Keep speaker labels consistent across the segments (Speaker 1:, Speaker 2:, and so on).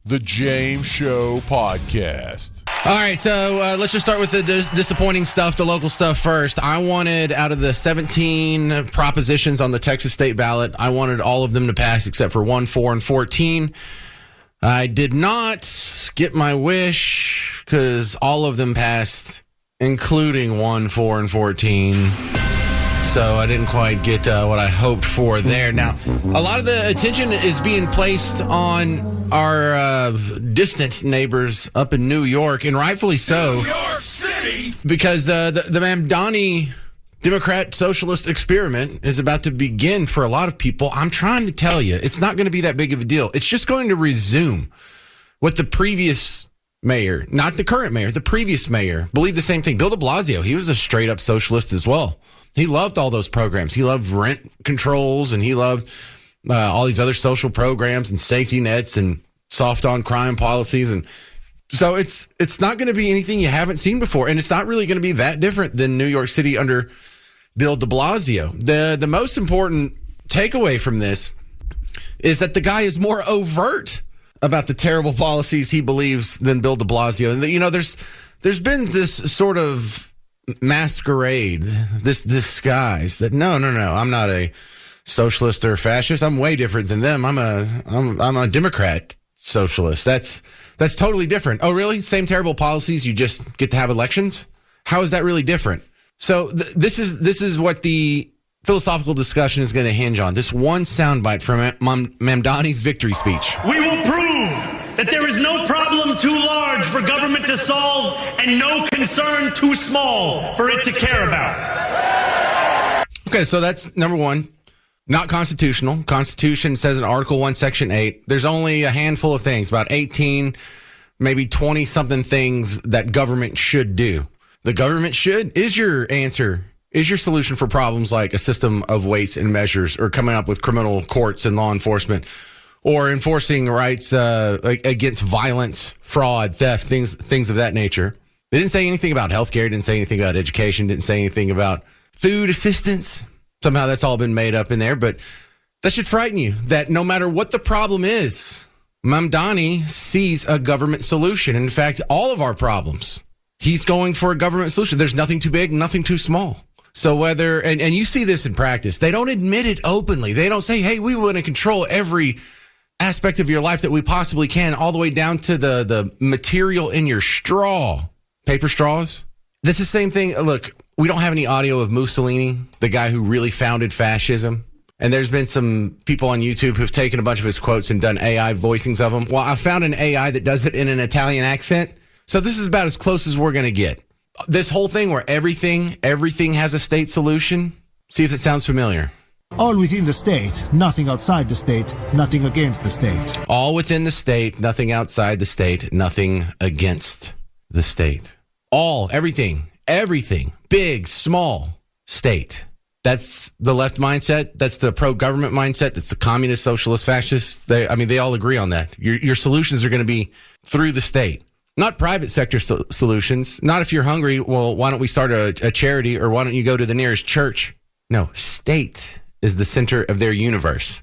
Speaker 1: The James Show Podcast.
Speaker 2: All right, so let's just start with the disappointing stuff, the local stuff first. I wanted, out of the 17 propositions on the Texas state ballot, I wanted all of them to pass except for 1, 4, and 14. I did not get my wish because all of them passed, including 1, 4, and 14. So I didn't quite get what I hoped for there. Now, a lot of the attention is being placed on our distant neighbors up in New York, and rightfully so.
Speaker 1: New York City!
Speaker 2: Because the Mamdani Democrat Socialist experiment is about to begin for a lot of people. I'm trying to tell you, it's not going to be that big of a deal. It's just going to resume what the previous mayor, not the current mayor, the previous mayor, believed the same thing. Bill de Blasio, he was a straight-up socialist as well. He loved all those programs. He loved rent controls, and he loved all these other social programs and safety nets and soft on crime policies. And so it's not going to be anything you haven't seen before. And it's not really going to be that different than New York City under Bill de Blasio. The most important takeaway from this is that the guy is more overt about the terrible policies he believes than Bill de Blasio. And, you know, there's been this sort of masquerade, this disguise that no, I'm not a socialist or fascist. I'm way different than them. I'm a Democrat socialist. That's totally different. Oh, really? Same terrible policies. You just get to have elections. How is that really different? So this is what the philosophical discussion is going to hinge on. This one soundbite from Mamdani's victory speech.
Speaker 3: We will prove that there is no problem too large for government to solve and no concern too small for it to care about.
Speaker 2: Okay, so that's number one. Not constitutional. Constitution says in Article 1, Section 8, there's only a handful of things, about 18, maybe 20-something things that government should do. The government should is your answer, is your solution for problems like a system of weights and measures, or coming up with criminal courts and law enforcement, or enforcing rights against violence, fraud, theft, things of that nature. They didn't say anything about healthcare, didn't say anything about education, didn't say anything about food assistance. Somehow that's all been made up in there, but that should frighten you, that no matter what the problem is, Mamdani sees a government solution. In fact, all of our problems, he's going for a government solution. There's nothing too big, nothing too small. So whether, and you see this in practice, they don't admit it openly. They don't say, hey, we want to control every aspect of your life that we possibly can, all the way down to the material in your straw, paper straws. This is the same thing. Look, we don't have any audio of Mussolini, the guy who really founded fascism. And there's been some people on YouTube who've taken a bunch of his quotes and done AI voicings of them. Well, I found an AI that does it in an Italian accent. So this is about as close as we're going to get. This whole thing where everything has a state solution. See if it sounds familiar.
Speaker 4: All within the state, nothing outside the state, nothing against the state.
Speaker 2: All within the state, nothing outside the state, nothing against the state. All, everything, big, small, state. That's the left mindset. That's the pro-government mindset. That's the communist, socialist, fascist. They all agree on that. Your solutions are going to be through the state. Not private sector solutions. Not if you're hungry, well, why don't we start a charity, or why don't you go to the nearest church? No, state is the center of their universe.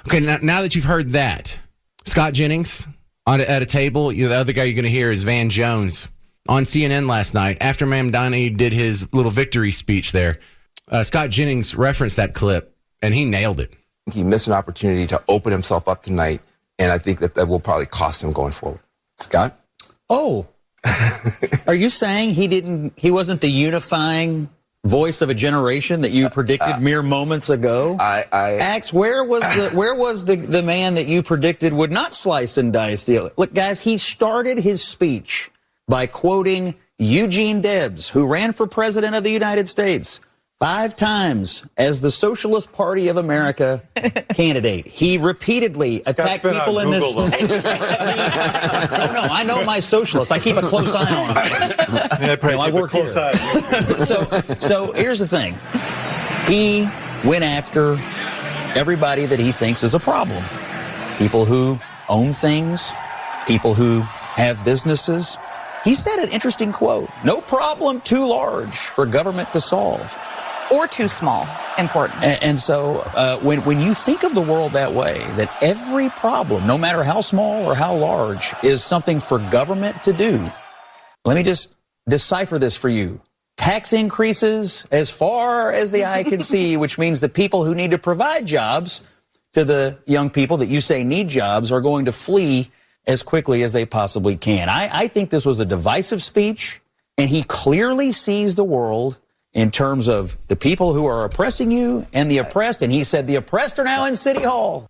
Speaker 2: Okay, now that you've heard that, Scott Jennings at a table, the other guy you're going to hear is Van Jones on CNN last night after Mamdani did his little victory speech there. Scott Jennings referenced that clip, and he nailed it.
Speaker 5: He missed an opportunity to open himself up tonight, and I think that will probably cost him going forward. Scott?
Speaker 6: Oh, are you saying he wasn't the unifying voice of a generation that you predicted mere moments ago? Axe, where was the man that you predicted would not slice and dice the? Look, guys, he started his speech by quoting Eugene Debs, who ran for president of the United States 5 times as the Socialist Party of America candidate. He repeatedly attacked people in this. No, I know my socialists. I keep a close eye on them. I work here. So here's the thing. He went after everybody that he thinks is a problem. People who own things, people who have businesses. He said an interesting quote: no problem too large for government to solve,
Speaker 7: or too small important.
Speaker 6: And so when you think of the world that way, that every problem, no matter how small or how large, is something for government to do, let me just decipher this for you. Tax increases as far as the eye can see, which means the people who need to provide jobs to the young people that you say need jobs are going to flee as quickly as they possibly can. I think this was a divisive speech, and he clearly sees the world in terms of the people who are oppressing you and the oppressed, and he said the oppressed are now in City Hall.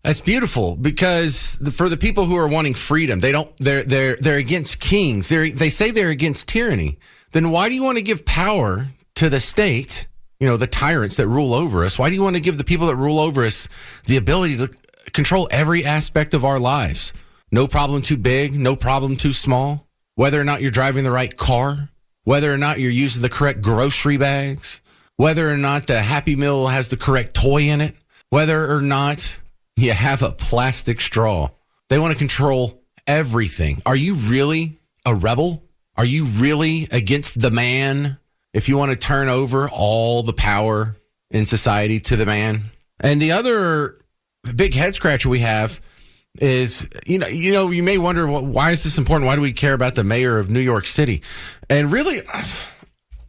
Speaker 2: That's beautiful, because for the people who are wanting freedom, they're against kings. They say they're against tyranny. Then why do you want to give power to the state, the tyrants that rule over us? Why do you want to give the people that rule over us the ability to control every aspect of our lives? No problem too big, no problem too small. Whether or not you're driving the right car, whether or not you're using the correct grocery bags, whether or not the Happy Meal has the correct toy in it, whether or not you have a plastic straw. They want to control everything. Are you really a rebel? Are you really against the man if you want to turn over all the power in society to the man? And the other big head scratcher we have is, you may wonder, why is this important? Why do we care about the mayor of New York City? And really,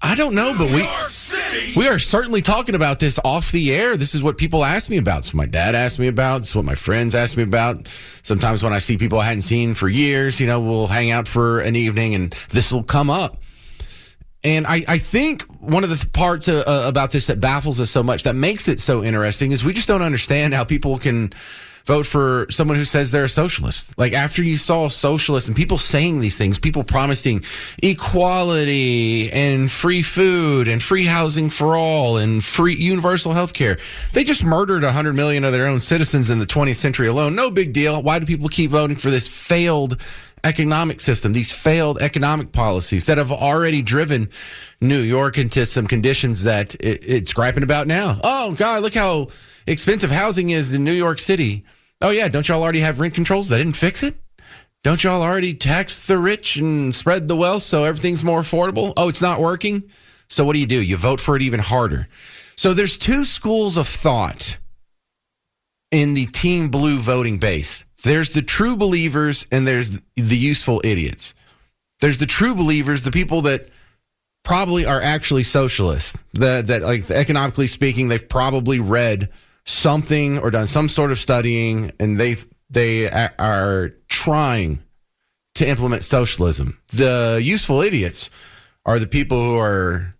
Speaker 2: I don't know, but we are certainly talking about this off the air. This is what people ask me about. It's what my dad asked me about. It's what my friends ask me about. Sometimes when I see people I hadn't seen for years, we'll hang out for an evening and this will come up. And I think one of the parts about this that baffles us so much, that makes it so interesting, is we just don't understand how people can vote for someone who says they're a socialist. Like, after you saw socialists and people saying these things, people promising equality and free food and free housing for all and free universal health care, they just murdered 100 million of their own citizens in the 20th century alone. No big deal. Why do people keep voting for this failed economic system, these failed economic policies that have already driven New York into some conditions that it's griping about now? Oh, God, look how expensive housing is in New York City. Oh, yeah, don't y'all already have rent controls? That didn't fix it? Don't y'all already tax the rich and spread the wealth so everything's more affordable? Oh, it's not working? So what do? You vote for it even harder. So there's two schools of thought in the Team Blue voting base. There's the true believers and there's the useful idiots. There's the true believers, the people that probably are actually socialists, that like, economically speaking, they've probably read something or done some sort of studying, and they are trying to implement socialism. The useful idiots are the people who are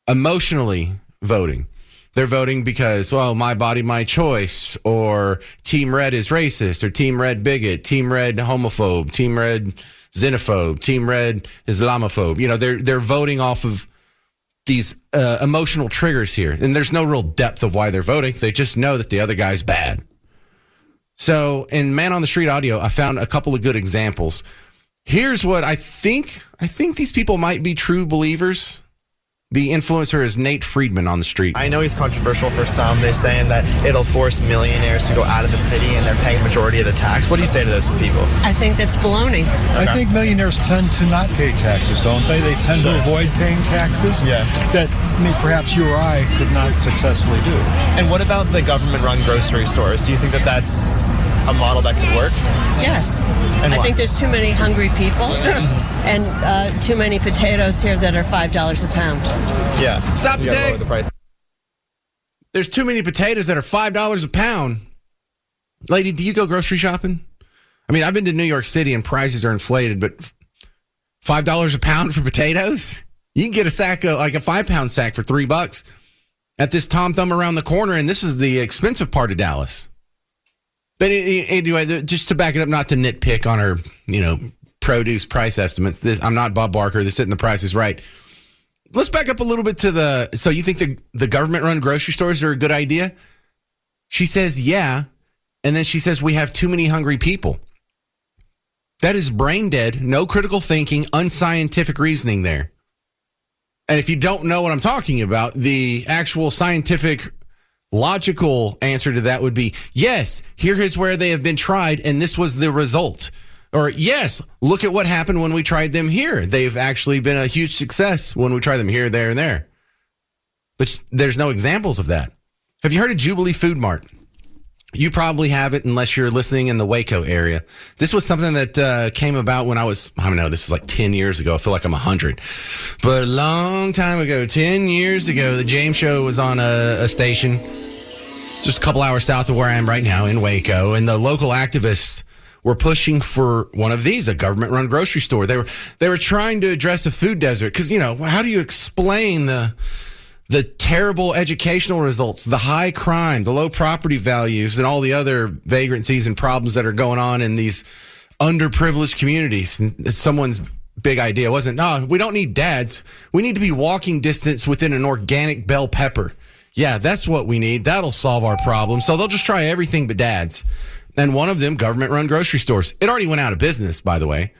Speaker 2: emotionally voting. They're voting because, well, my body, my choice, or Team Red is racist, or Team Red bigot, Team Red homophobe, Team Red xenophobe, Team Red Islamophobe. They're voting off of these emotional triggers here. And there's no real depth of why they're voting. They just know that the other guy's bad. So in Man on the Street Audio, I found a couple of good examples. Here's what I think. I think these people might be true believers. The influencer is Nate Friedman on the street.
Speaker 8: I know he's controversial for some. They're saying that it'll force millionaires to go out of the city and they're paying the majority of the tax. What do you say to those people?
Speaker 9: I think that's baloney.
Speaker 10: Okay. I think millionaires tend to not pay taxes, don't they? They tend to avoid paying taxes that perhaps you or I could not successfully do.
Speaker 8: And what about the government-run grocery stores? Do you think that that's a model that could work?
Speaker 9: Yes.
Speaker 8: And
Speaker 9: I think there's too many hungry people and too many potatoes here that are $5 a pound.
Speaker 8: Yeah.
Speaker 2: Stop the day.
Speaker 8: Lower the price.
Speaker 2: There's too many potatoes that are $5 a pound. Lady, do you go grocery shopping? I mean, I've been to New York City and prices are inflated, but $5 a pound for potatoes? You can get a sack, like a 5-pound sack for $3 at this Tom Thumb around the corner, and this is the expensive part of Dallas. But anyway, just to back it up, not to nitpick on our, produce price estimates. I'm not Bob Barker. They're sitting the price is right. Let's back up a little bit to so you think the government-run grocery stores are a good idea? She says, yeah. And then she says, we have too many hungry people. That is brain dead, no critical thinking, unscientific reasoning there. And if you don't know what I'm talking about, the actual scientific logical answer to that would be, yes, here is where they have been tried, and this was the result. Or, yes, look at what happened when we tried them here. They've actually been a huge success when we tried them here, there, and there. But there's no examples of that. Have you heard of Jubilee Food Mart? You probably haven't unless you're listening in the Waco area. This was something that came about when this was like 10 years ago. I feel like I'm 100. But a long time ago, 10 years ago, the James Show was on a station just a couple hours south of where I am right now in Waco. And the local activists were pushing for one of these, a government-run grocery store. They were trying to address a food desert because, how do you explain the terrible educational results, the high crime, the low property values, and all the other vagrancies and problems that are going on in these underprivileged communities? And someone's big idea wasn't, no, we don't need dads. We need to be walking distance within an organic bell pepper. Yeah, that's what we need. That'll solve our problem. So they'll just try everything but dads. And one of them, government-run grocery stores. It already went out of business, by the way.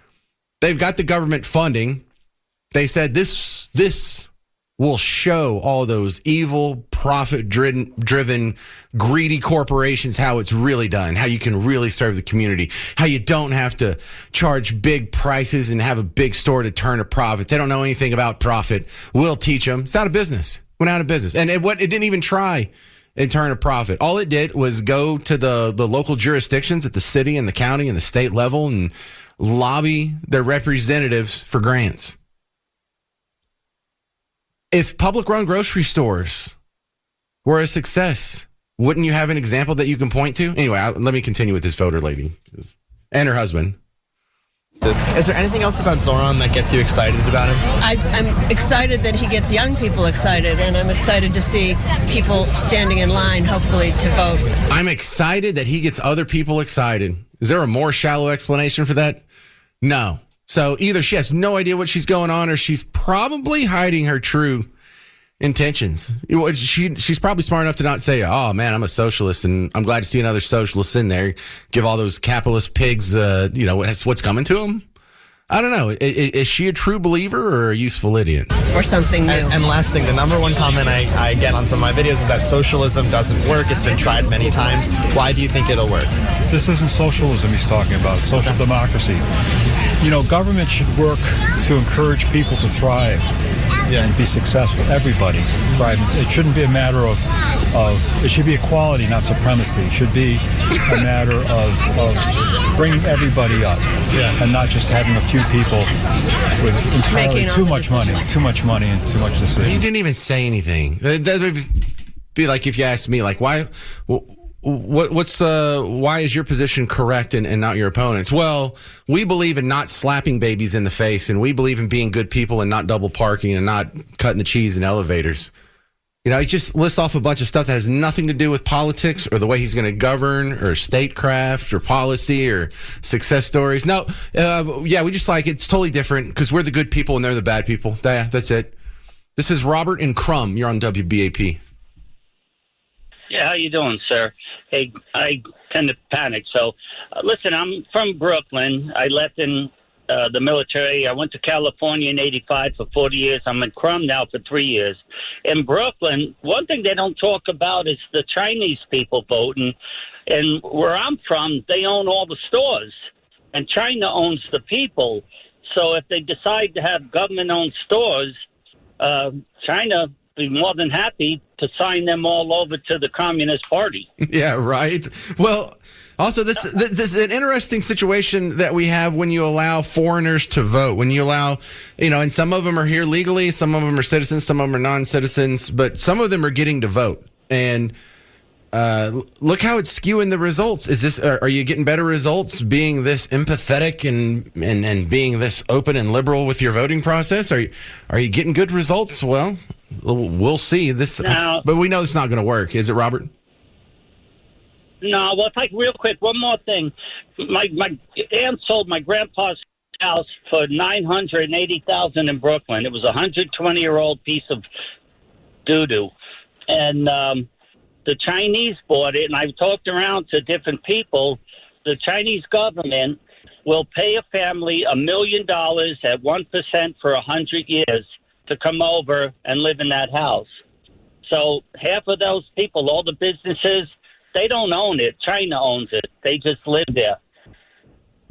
Speaker 2: They've got the government funding. They said this will show all those evil, profit-driven, greedy corporations how it's really done, how you can really serve the community, how you don't have to charge big prices and have a big store to turn a profit. They don't know anything about profit. We'll teach them. It's out of business. Went out of business. And it didn't even try and turn a profit. All it did was go to the local jurisdictions at the city and the county and the state level and lobby their representatives for grants. If public-run grocery stores were a success, wouldn't you have an example that you can point to? Anyway, let me continue with this voter lady and her husband.
Speaker 8: Is there anything else about Zoran that gets you excited about him?
Speaker 9: I'm excited that he gets young people excited, and I'm excited to see people standing in line, hopefully, to vote.
Speaker 2: I'm excited that he gets other people excited. Is there a more shallow explanation for that? No. So either she has no idea what she's going on, or she's probably hiding her true intentions. She's probably smart enough to not say, oh, man, I'm a socialist, and I'm glad to see another socialist in there. Give all those capitalist pigs, what's coming to them. I don't know. Is she a true believer or a useful idiot?
Speaker 9: Or something new.
Speaker 8: And last thing, the number one comment I get on some of my videos is that socialism doesn't work. It's been tried many times. Why do you think it'll work?
Speaker 10: This isn't socialism he's talking about, social democracy. Government should work to encourage people to thrive and be successful. Everybody thrive. It shouldn't be a matter of it should be equality, not supremacy. It should be a matter of bringing everybody up and not just having a few people with entirely too much money and too much decision.
Speaker 2: He didn't even say anything. That would be like if you asked me, like, why is your position correct and not your opponent's? Well, we believe in not slapping babies in the face, and we believe in being good people and not double parking and not cutting the cheese in elevators. He just lists off a bunch of stuff that has nothing to do with politics or the way he's going to govern or statecraft or policy or success stories. No, we just it's totally different because we're the good people and they're the bad people. Yeah, that's it. This is Robert and Crum. You're on WBAP.
Speaker 11: Yeah, how you doing, sir? Hey, I tend to panic. So, listen, I'm from Brooklyn. I left in the military. I went to California in 85 for 40 years. I'm in Crum now for 3 years. In Brooklyn, one thing they don't talk about is the Chinese people voting. And where I'm from, they own all the stores. And China owns the people. So if they decide to have government-owned stores, China be more than happy to sign them all over to the Communist Party.
Speaker 2: Yeah, right. Well, also, this is an interesting situation that we have when you allow foreigners to vote. When you allow, and some of them are here legally, some of them are citizens, some of them are non-citizens, but some of them are getting to vote. And look how it's skewing the results. Are you getting better results being this empathetic and being this open and liberal with your voting process? Are you getting good results? Well, we'll see. But we know it's not going to work. Is it, Robert?
Speaker 11: No. Well, real quick, one more thing. My aunt sold my grandpa's house for $980,000 in Brooklyn. It was a 120-year-old piece of doo-doo, and the Chinese bought it. And I've talked around to different people. The Chinese government will pay a family $1 million at 1% for 100 years to come over and live in that house. So half of those people, all the businesses, they don't own it. China owns it. They just live there.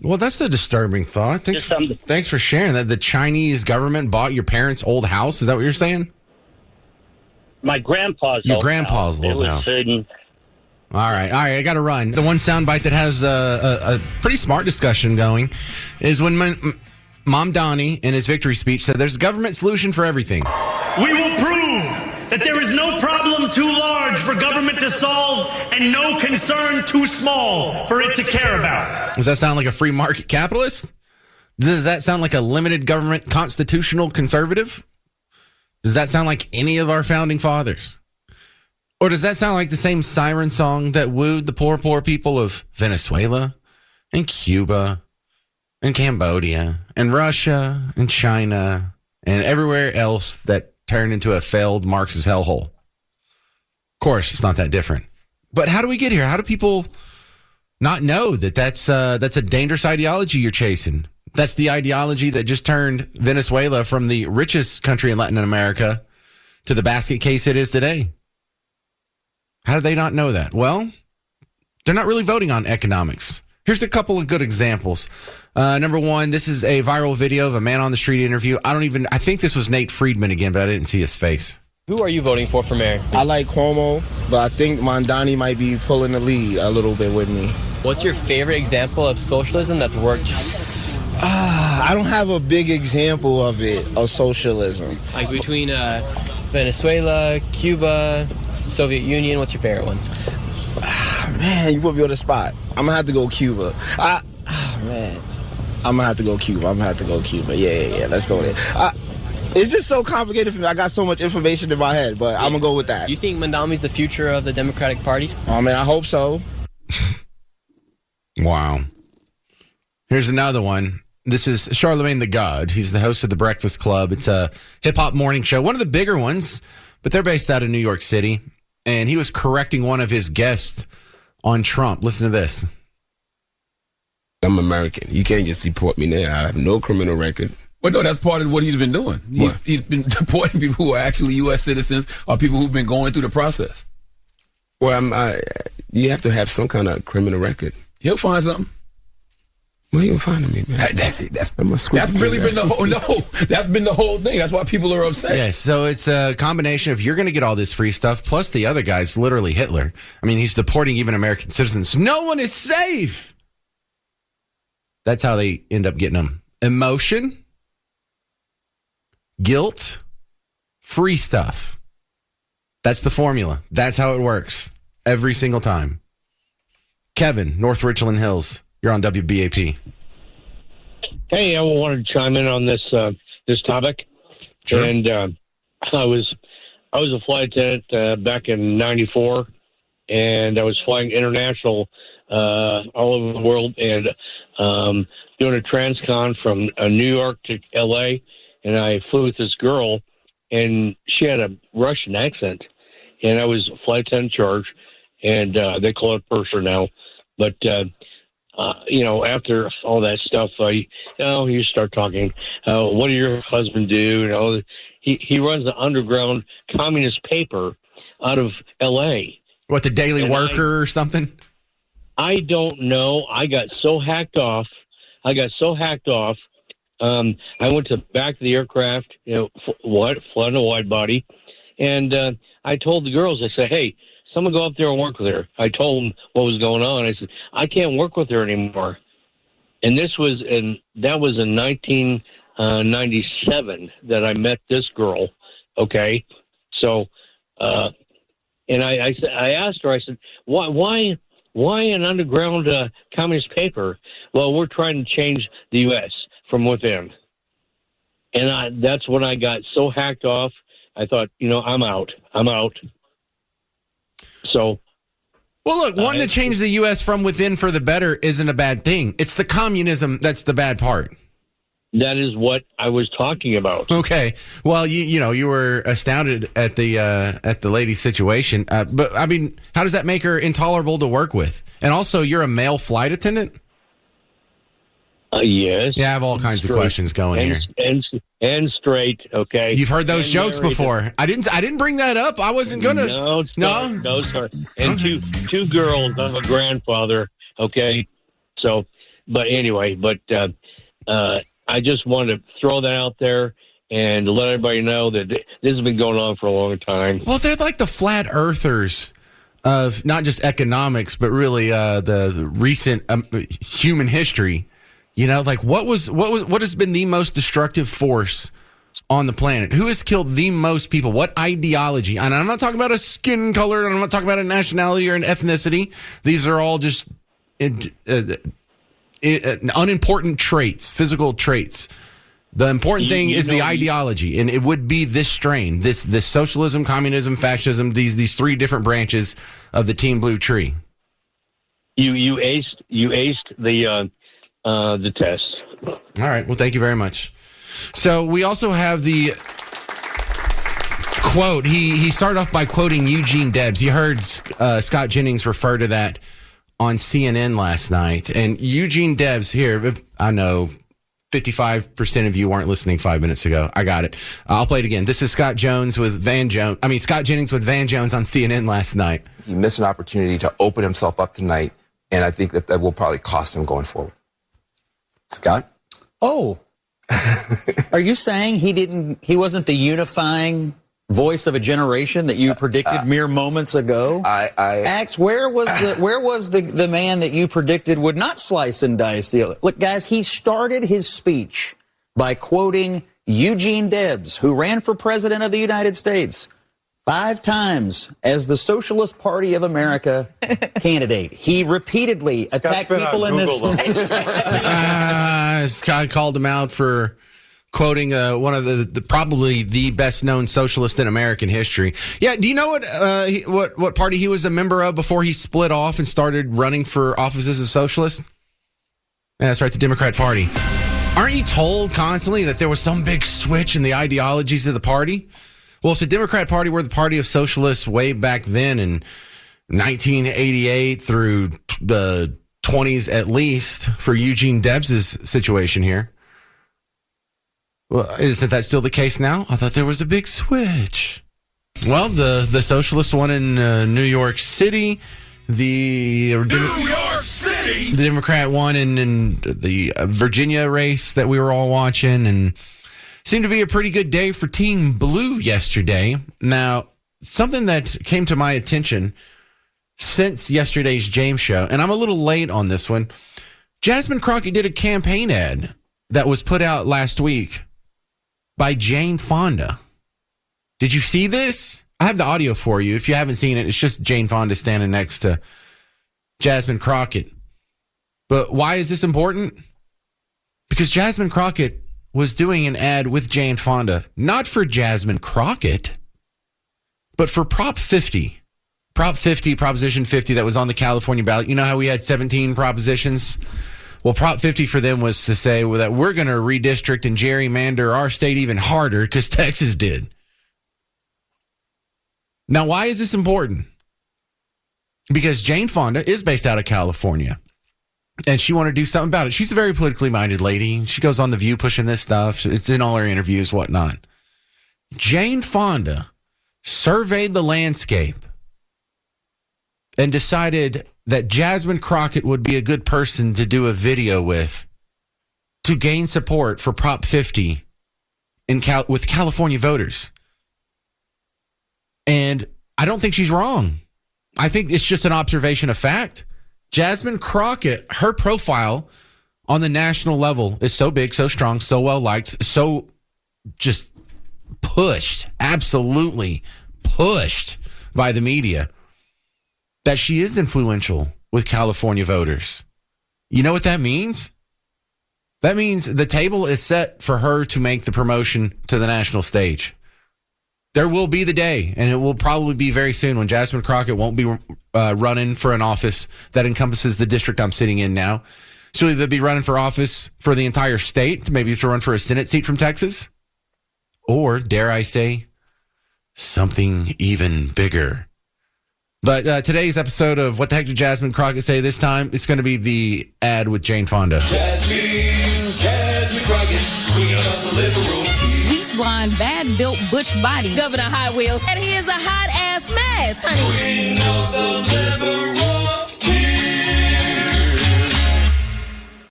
Speaker 2: Well, that's a disturbing thought. Thanks for sharing that. The Chinese government bought your parents' old house. Is that what you're saying?
Speaker 11: my grandpa's
Speaker 2: Your
Speaker 11: old
Speaker 2: grandpa's
Speaker 11: house.
Speaker 2: old
Speaker 11: It was
Speaker 2: house.
Speaker 11: hidden.
Speaker 2: All right. I got to run. The one soundbite that has a pretty smart discussion going is when Mom Donnie, in his victory speech, said there's a government solution for everything.
Speaker 3: We will prove that there is no problem too large for government to solve and no concern too small for it to care about.
Speaker 2: Does that sound like a free market capitalist? Does that sound like a limited government constitutional conservative? Does that sound like any of our founding fathers? Or does that sound like the same siren song that wooed the poor people of Venezuela and Cuba and Cambodia and Russia and China and everywhere else that turned into a failed Marxist hellhole? Of course, it's not that different. But how do we get here? How do people not know that that's a dangerous ideology you're chasing? That's the ideology that just turned Venezuela from the richest country in Latin America to the basket case it is today. How do they not know that? Well, they're not really voting on economics. Here's a couple of good examples. Number one, this is a viral video of a man on the street interview. I think this was Nate Friedman again, but I didn't see his face.
Speaker 12: Who are you voting for mayor?
Speaker 13: I like Cuomo, but I think Mondani might be pulling the lead a little bit with me.
Speaker 12: What's your favorite example of socialism that's worked?
Speaker 13: I don't have a big example of it, of socialism.
Speaker 12: Like between Venezuela, Cuba, Soviet Union, what's your favorite one?
Speaker 13: Man, you put me on the spot. I'm gonna have to go Cuba. Man, I'm gonna have to go Cuba. Yeah. Let's go there. It's just so complicated for me. I got so much information in my head, but I'm gonna go with that.
Speaker 12: Do you think Mondami's the future of the Democratic Party?
Speaker 13: Oh man, I hope so.
Speaker 2: Wow. Here's another one. This is Charlemagne the God. He's the host of The Breakfast Club. It's a hip-hop morning show, one of the bigger ones, but they're based out of New York City. And he was correcting one of his guests on Trump. Listen to this.
Speaker 14: I'm American. You can't just deport me there. I have no criminal record.
Speaker 15: Well, no, that's part of what he's been doing. He's been deporting people who are actually U.S. citizens or people who've been going through the process.
Speaker 14: Well, you have to have some kind of criminal record.
Speaker 15: He'll find something.
Speaker 14: Well, you'll find me, man.
Speaker 15: That's it. That's really been the whole. No, that's been the whole thing. That's why people are upset.
Speaker 2: Yeah, so it's a combination of you're going to get all this free stuff, plus the other guy's literally Hitler. I mean, he's deporting even American citizens. No one is safe. That's how they end up getting them. Emotion, guilt, free stuff. That's the formula. That's how it works every single time. Kevin, North Richland Hills. You're on WBAP.
Speaker 16: Hey, I wanted to chime in on this topic.
Speaker 2: Sure.
Speaker 16: And I was a flight attendant back in '94, and I was flying international all over the world, and doing a transcon from New York to L.A. And I flew with this girl, and she had a Russian accent, and I was flight attendant in charge, and they call it purser now, but. After all that stuff, you start talking. What did your husband do? He runs the underground communist paper out of L.A.
Speaker 2: What, the Daily Worker or something?
Speaker 16: I don't know. I got so hacked off. I went to the back of the aircraft, flying a wide body, and I told the girls, I said, hey, someone go up there and work with her. I told them what was going on. I said, I can't work with her anymore. And that was in 1997 that I met this girl. Okay. So, and I asked her, I said, why an underground communist paper? Well, we're trying to change the U.S. from within. And that's when I got so hacked off. I thought, I'm out. So,
Speaker 2: well, look, wanting to change the U.S. from within for the better isn't a bad thing. It's the communism that's the bad part.
Speaker 16: That is what I was talking about.
Speaker 2: Okay. Well, you were astounded at the lady's situation, but I mean, how does that make her intolerable to work with? And also, you're a male flight attendant?
Speaker 16: Yes.
Speaker 2: Yeah, I have all kinds of questions going here.
Speaker 16: And straight, okay.
Speaker 2: You've heard those jokes before. I didn't bring that up. I wasn't gonna.
Speaker 16: No, sorry. And two girls. I'm a grandfather. Okay. So, but anyway, I just wanted to throw that out there and to let everybody know that this has been going on for a long time.
Speaker 2: Well, they're like the flat earthers of not just economics, but really the recent human history. You know, like what has been the most destructive force on the planet? Who has killed the most people? What ideology? And I'm not talking about a skin color, and I'm not talking about a nationality or an ethnicity. These are all just unimportant traits, physical traits. The important thing is the ideology, and it would be this strain, this socialism, communism, fascism, these three different branches of the Team Blue tree.
Speaker 16: You aced the test.
Speaker 2: All right. Well, thank you very much. So we also have the quote. He started off by quoting Eugene Debs. You heard Scott Jennings refer to that on CNN last night. And Eugene Debs here, I know 55% of you weren't listening 5 minutes ago. I got it. I'll play it again. This is Scott Jennings with Van Jones on CNN last night.
Speaker 5: He missed an opportunity to open himself up tonight, and I think that will probably cost him going forward. Scott?
Speaker 6: Oh. Are you saying he wasn't the unifying voice of a generation that you predicted mere moments ago? Axe, where was the man that you predicted would not slice and dice the other? Look, guys, he started his speech by quoting Eugene Debs, who ran for president of the United States 5 times as the Socialist Party of America candidate. He repeatedly attacked people in this.
Speaker 2: Scott called him out for quoting one of the probably the best known socialist in American history. Yeah, do you know what party he was a member of before he split off and started running for office as a socialist? Yeah, that's right, the Democrat Party. Aren't you told constantly that there was some big switch in the ideologies of the party? Well, if the Democrat Party were the party of socialists way back then in 1988 through the 20s at least for Eugene Debs' situation here. Well, isn't that still the case now? I thought there was a big switch. Well, the socialist won in New York City. The Democrat won in the Virginia race that we were all watching, and seemed to be a pretty good day for Team Blue yesterday. Now, something that came to my attention since yesterday's James show, and I'm a little late on this one. Jasmine Crockett did a campaign ad that was put out last week by Jane Fonda. Did you see this? I have the audio for you. If you haven't seen it, it's just Jane Fonda standing next to Jasmine Crockett. But why is this important? Because Jasmine Crockett was doing an ad with Jane Fonda, not for Jasmine Crockett, but for Prop 50. Prop 50, Proposition 50 that was on the California ballot. You know how we had 17 propositions? Well, Prop 50 for them was to say that we're going to redistrict and gerrymander our state even harder because Texas did. Now, why is this important? Because Jane Fonda is based out of California. And she wanted to do something about it. She's a very politically minded lady. She goes on The View pushing this stuff. It's in all her interviews, whatnot. Jane Fonda surveyed the landscape and decided that Jasmine Crockett would be a good person to do a video with to gain support for Prop 50 with California voters. And I don't think she's wrong. I think it's just an observation of fact. Jasmine Crockett, her profile on the national level is so big, so strong, so well liked, so just pushed, absolutely pushed by the media, that she is influential with California voters. You know what that means? That means the table is set for her to make the promotion to the national stage. There will be the day, and it will probably be very soon, when Jasmine Crockett won't be running for an office that encompasses the district I'm sitting in now. She'll either be running for office for the entire state, maybe to run for a Senate seat from Texas, or, dare I say, something even bigger. But today's episode of What the Heck Did Jasmine Crockett Say This Time, it's going to be the ad with Jane Fonda.
Speaker 17: Jasmine Crockett, queen of the liberal. Blonde, bad-built, butch body, Governor Hot Wheels, and he is a hot-ass mess, honey. Queen of the liberal.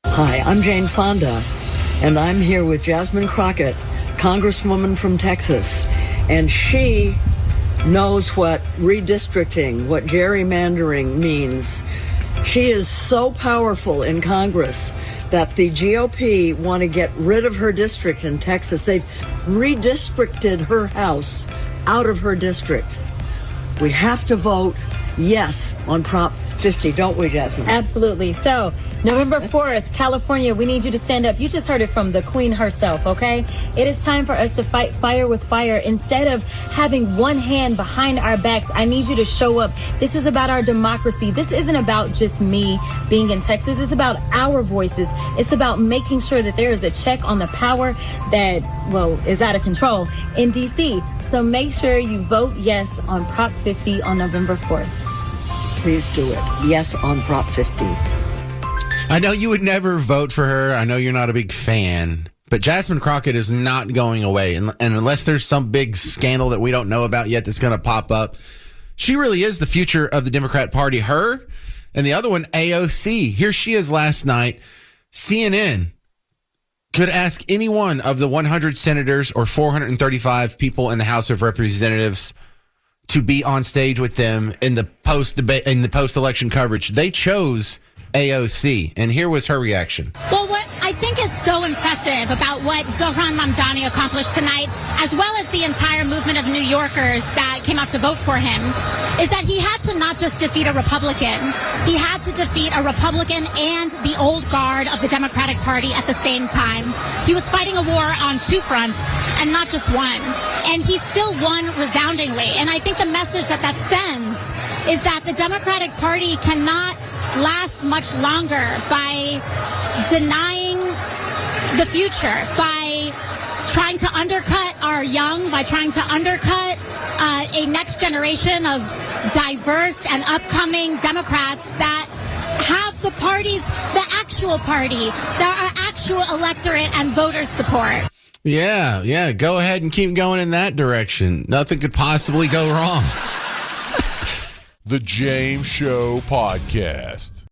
Speaker 18: Hi, I'm Jane Fonda, and I'm here with Jasmine Crockett, congresswoman from Texas, and she knows what redistricting, what gerrymandering means. She is so powerful in Congress that the GOP want to get rid of her district in Texas. They've redistricted her house out of her district. We have to vote yes on Prop 50, don't we, Jasmine?
Speaker 19: Absolutely. So, November 4th, California, we need you to stand up. You just heard it from the Queen herself, okay? It is time for us to fight fire with fire. Instead of having one hand behind our backs, I need you to show up. This is about our democracy. This isn't about just me being in Texas. It's about our voices. It's about making sure that there is a check on the power that, well, is out of control in D.C. So make sure you vote yes on Prop 50 on November 4th.
Speaker 18: Please do it. Yes on Prop 50.
Speaker 2: I know you would never vote for her. I know you're not a big fan. But Jasmine Crockett is not going away. And unless there's some big scandal that we don't know about yet that's going to pop up, she really is the future of the Democrat Party. Her and the other one, AOC. Here she is last night. CNN could ask any one of the 100 senators or 435 people in the House of Representatives to be on stage with them in the post-debate, in the post-election coverage. They chose AOC, and here was her reaction.
Speaker 20: Well, what I think is so impressive about what Zohran Mamdani accomplished tonight, as well as the entire movement of New Yorkers that came out to vote for him, is that he had to not just defeat a Republican, he had to defeat a Republican and the old guard of the Democratic Party at the same time. He was fighting a war on two fronts and not just one. And he still won resoundingly. And I think the message that that sends is that the Democratic Party cannot last much longer by denying the future, by trying to undercut our young, by trying to undercut a next generation of diverse and upcoming Democrats that have the parties, the actual party, that are actual electorate and voter support.
Speaker 2: Yeah, go ahead and keep going in that direction. Nothing could possibly go wrong.
Speaker 1: The James Show Podcast.